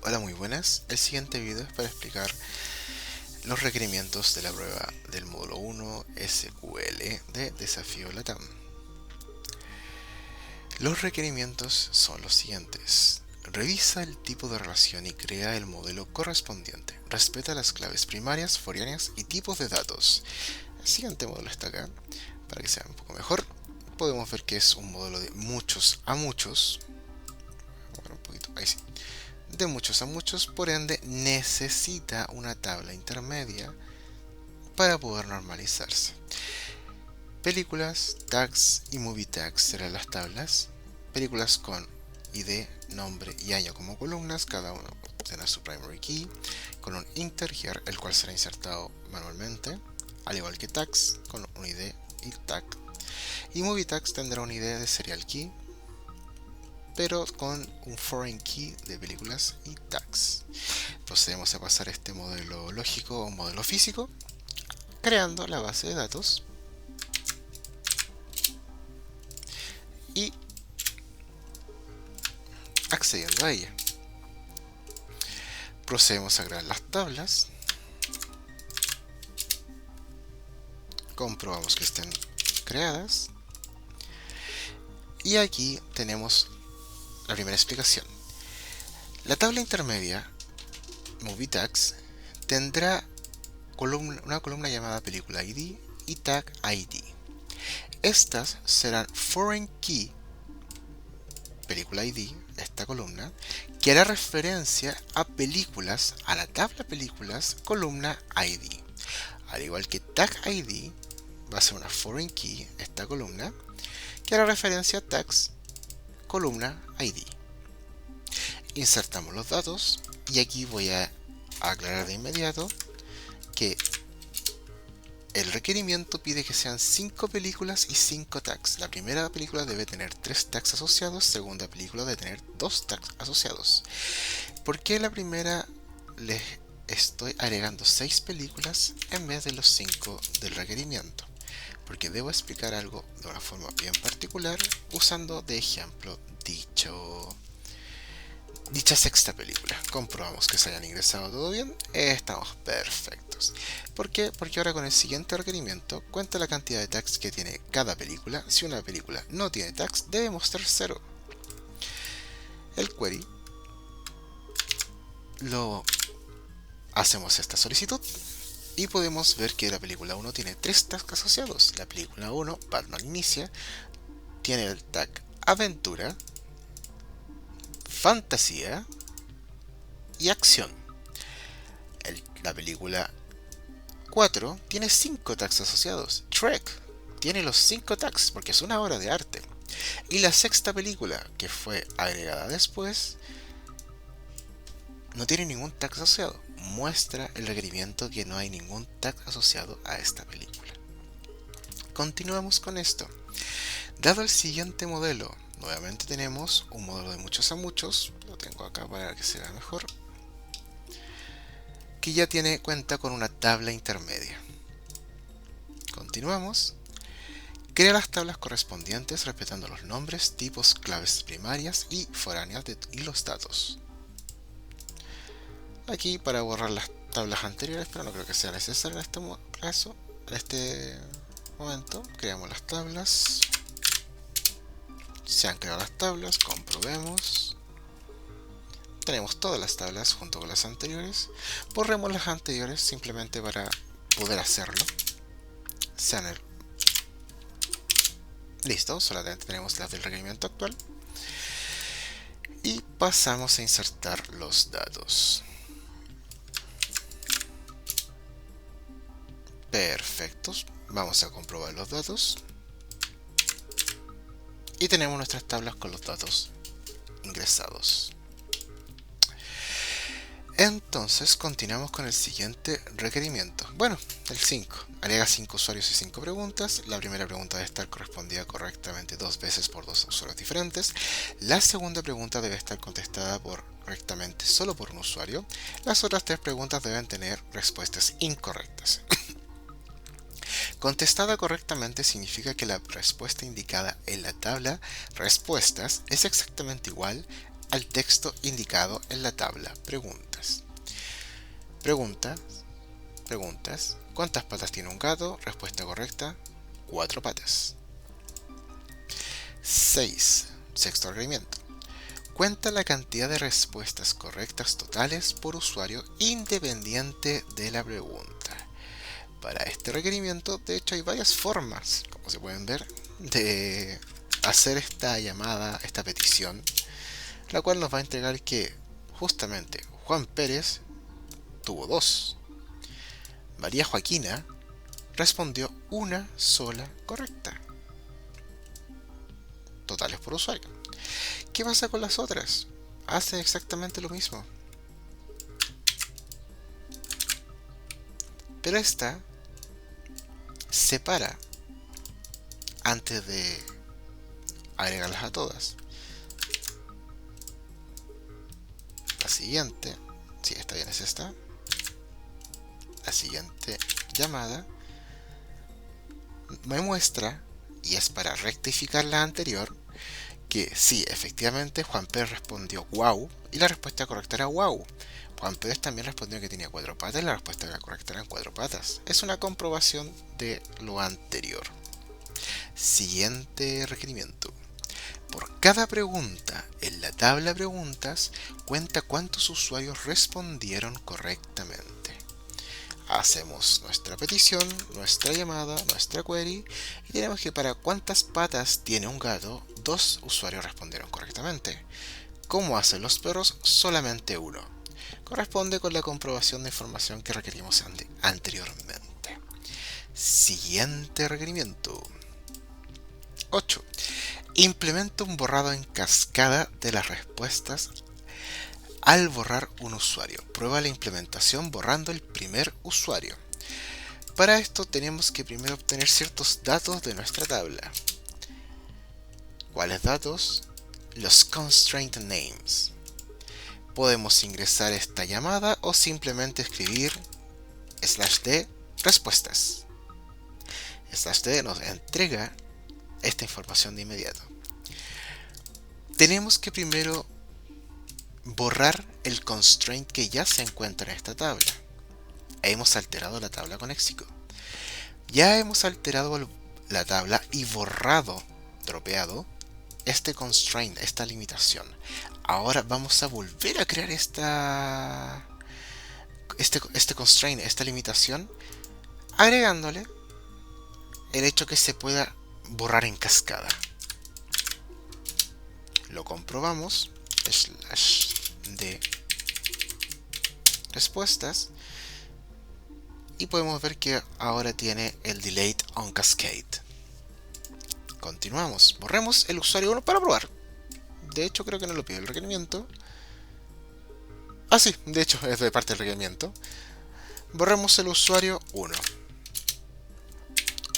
Hola, muy buenas. El siguiente video es para explicar los requerimientos de la prueba del módulo 1 SQL de Desafío Latam. Los requerimientos son los siguientes. Revisa el tipo de relación y crea el modelo correspondiente. Respeta las claves primarias, foráneas y tipos de datos. El siguiente modelo está acá, para que sea un poco mejor. Podemos ver que es un modelo de muchos a muchos. Bueno, un poquito, ahí sí. De muchos a muchos, por ende necesita una tabla intermedia para poder normalizarse. Películas, tags y movie tags serán las tablas. Películas con ID, nombre y año como columnas, cada uno tendrá su primary key, con un integer, el cual será insertado manualmente, al igual que tags, con un ID y tag. Y movie tags tendrá un ID de serial key, pero con un foreign key de películas y tags. Procedemos a pasar este modelo lógico a un modelo físico, creando la base de datos y accediendo a ella. Procedemos a crear las tablas, comprobamos que estén creadas y aquí tenemos la primera explicación. La tabla intermedia Movie Tags tendrá una columna llamada Película ID y Tag ID. Estas serán Foreign Key Película ID, esta columna, que hará referencia a películas, a la tabla películas, columna ID. Al igual que Tag ID, va a ser una Foreign Key, esta columna, que hará referencia a tags, columna ID. Insertamos los datos y aquí voy a aclarar de inmediato que el requerimiento pide que sean 5 películas y 5 tags. La primera película debe tener 3 tags asociados, segunda película debe tener 2 tags asociados. ¿Por qué la primera les estoy agregando 6 películas en vez de los 5 del requerimiento? Porque debo explicar algo de una forma bien particular usando de ejemplo dicha sexta película. Comprobamos que se hayan ingresado todo bien, estamos perfectos. ¿Por qué? Porque ahora con el siguiente requerimiento cuenta la cantidad de tags que tiene cada película. Si una película no tiene tags, debe mostrar 0. El query lo hacemos esta solicitud y podemos ver que la película 1 tiene 3 tags asociados. La película 1, Batman Inicia, tiene el tag Aventura, Fantasía y Acción. La película 4 tiene 5 tags asociados. Trek tiene los 5 tags porque es una obra de arte. Y la sexta película, que fue agregada después, no tiene ningún tag asociado. Muestra el requerimiento que no hay ningún tag asociado a esta película. Continuamos con esto. Dado el siguiente modelo, nuevamente tenemos un modelo de muchos a muchos. Lo tengo acá para que se vea mejor. Que ya cuenta con una tabla intermedia. Continuamos. Crea las tablas correspondientes respetando los nombres, tipos, claves primarias y foráneas y los datos. Aquí para borrar las tablas anteriores, pero no creo que sea necesario en este caso. En este momento creamos las tablas. Se han creado las tablas, comprobemos. Tenemos todas las tablas junto con las anteriores. Borremos las anteriores simplemente para poder hacerlo. Listo, solamente tenemos las del requerimiento actual. Y pasamos a insertar los datos. Perfectos. Vamos a comprobar los datos. Y tenemos nuestras tablas con los datos ingresados. Entonces continuamos con el siguiente requerimiento. Bueno, el 5. Agrega 5 usuarios y 5 preguntas. La primera pregunta debe estar correspondida correctamente 2 veces por 2 usuarios diferentes. La segunda pregunta debe estar contestada correctamente solo por un usuario. Las otras 3 preguntas deben tener respuestas incorrectas. Contestada correctamente significa que la respuesta indicada en la tabla respuestas es exactamente igual al texto indicado en la tabla preguntas. Preguntas. ¿Cuántas patas tiene un gato? Respuesta correcta, 4 patas. 6. Sexto requerimiento. Cuenta la cantidad de respuestas correctas totales por usuario independiente de la pregunta. Para este requerimiento, de hecho, hay varias formas, como se pueden ver, de hacer esta llamada, esta petición, la cual nos va a entregar que justamente Juan Pérez tuvo 2. María Joaquina respondió una sola correcta. Totales por usuario. ¿Qué pasa con las otras? Hacen exactamente lo mismo. Pero esta separa antes de agregarlas a todas. La siguiente, sí, está bien, es esta. La siguiente llamada me muestra, y es para rectificar la anterior, que sí, efectivamente Juan Pérez respondió wow, y la respuesta correcta era wow. Juan Pérez también respondió que tenía 4 patas y la respuesta correcta eran 4 patas. Es una comprobación de lo anterior. Siguiente requerimiento. Por cada pregunta en la tabla preguntas, cuenta cuántos usuarios respondieron correctamente. Hacemos nuestra petición, nuestra llamada, nuestra query, y tenemos que para cuántas patas tiene un gato, 2 usuarios respondieron correctamente. ¿Cómo hacen los perros? Solamente 1. Corresponde con la comprobación de información que requerimos anteriormente. Siguiente requerimiento. 8. Implementa un borrado en cascada de las respuestas al borrar un usuario. Prueba la implementación borrando el primer usuario. Para esto tenemos que primero obtener ciertos datos de nuestra tabla. ¿Cuáles datos? Los constraint names. Podemos ingresar esta llamada o simplemente escribir /d respuestas. /d nos entrega esta información de inmediato. Tenemos que primero borrar el constraint que ya se encuentra en esta tabla. Hemos alterado la tabla con Exico. Ya hemos alterado la tabla y borrado, dropeado, este constraint, esta limitación. Ahora vamos a volver a crear este constraint, esta limitación, agregándole el hecho que se pueda borrar en cascada. Lo comprobamos, /d respuestas, y podemos ver que ahora tiene el delete on cascade. Continuamos, borremos el usuario 1 para probar. De hecho, creo que no lo pide el requerimiento. Ah, sí, de hecho es de parte del requerimiento. Borremos el usuario 1.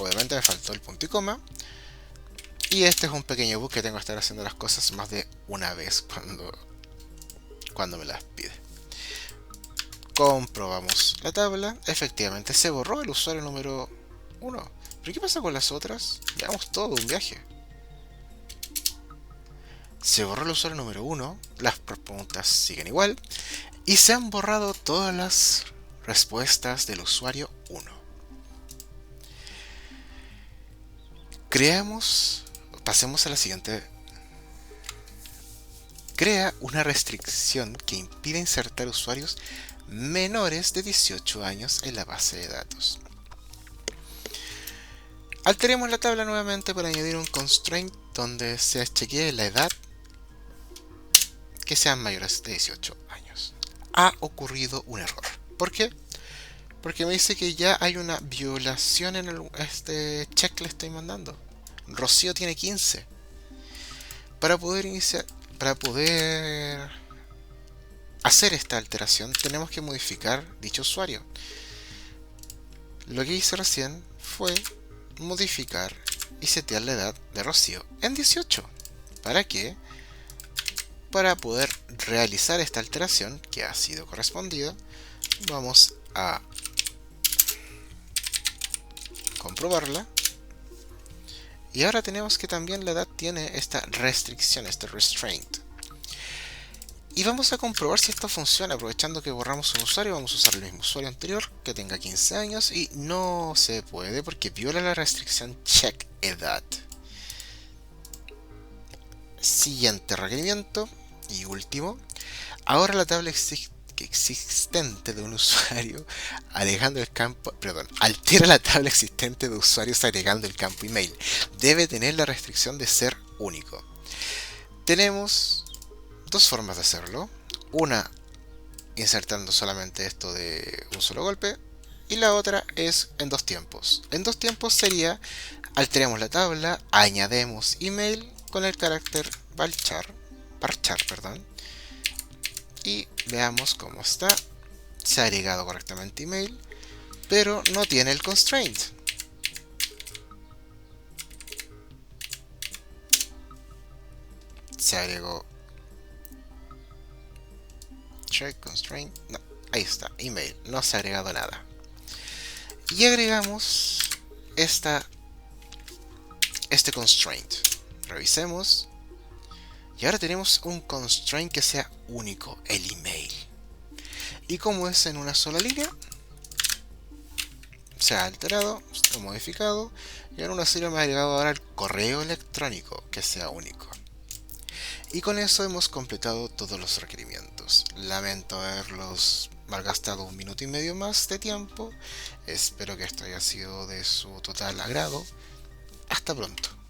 Obviamente me faltó el punto y coma. Y este es un pequeño bug que tengo que estar haciendo las cosas más de una vez cuando me las pide. Comprobamos la tabla. Efectivamente se borró el usuario número 1. ¿Pero qué pasa con las otras? Llevamos todo un viaje. Se borró el usuario número 1. Las preguntas siguen igual. Y se han borrado todas las respuestas del usuario 1. Pasemos a la siguiente. Crea una restricción que impide insertar usuarios menores de 18 años en la base de datos. Alteremos la tabla nuevamente para añadir un constraint donde se chequee la edad que sean mayores de 18 años. Ha ocurrido un error. ¿Por qué? Porque me dice que ya hay una violación en este check que le estoy mandando. Rocío tiene 15. Para poder hacer esta alteración tenemos que modificar dicho usuario. Lo que hice recién fue modificar y setear la edad de Rocío en 18. ¿Para qué? Para poder realizar esta alteración que ha sido correspondida, vamos a comprobarla. Y ahora tenemos que también la edad tiene esta restricción, este restraint. Y vamos a comprobar si esto funciona. Aprovechando que borramos un usuario, vamos a usar el mismo usuario anterior que tenga 15 años y no se puede porque viola la restricción check edad. Siguiente requerimiento y último. Ahora la tabla existente de un usuario agregando el campo, perdón, altera la tabla existente de usuarios agregando el campo email. Debe tener la restricción de ser único. Tenemos dos formas de hacerlo. Una, insertando solamente esto de un solo golpe. Y la otra es en dos tiempos. En dos tiempos sería, alteramos la tabla, añadimos email con el carácter varchar, perdón, y veamos cómo está. Se ha agregado correctamente email, pero no tiene el constraint. Se agregó check constraint, no, ahí está, email, no se ha agregado nada. Y agregamos este constraint. Revisemos. Y ahora tenemos un constraint que sea único, el email. Y como es en una sola línea, se ha alterado, se ha modificado. Y ahora una serie me ha agregado ahora el correo electrónico que sea único. Y con eso hemos completado todos los requerimientos. Lamento haberlos malgastado 1 minuto y medio más de tiempo. Espero que esto haya sido de su total agrado. Hasta pronto.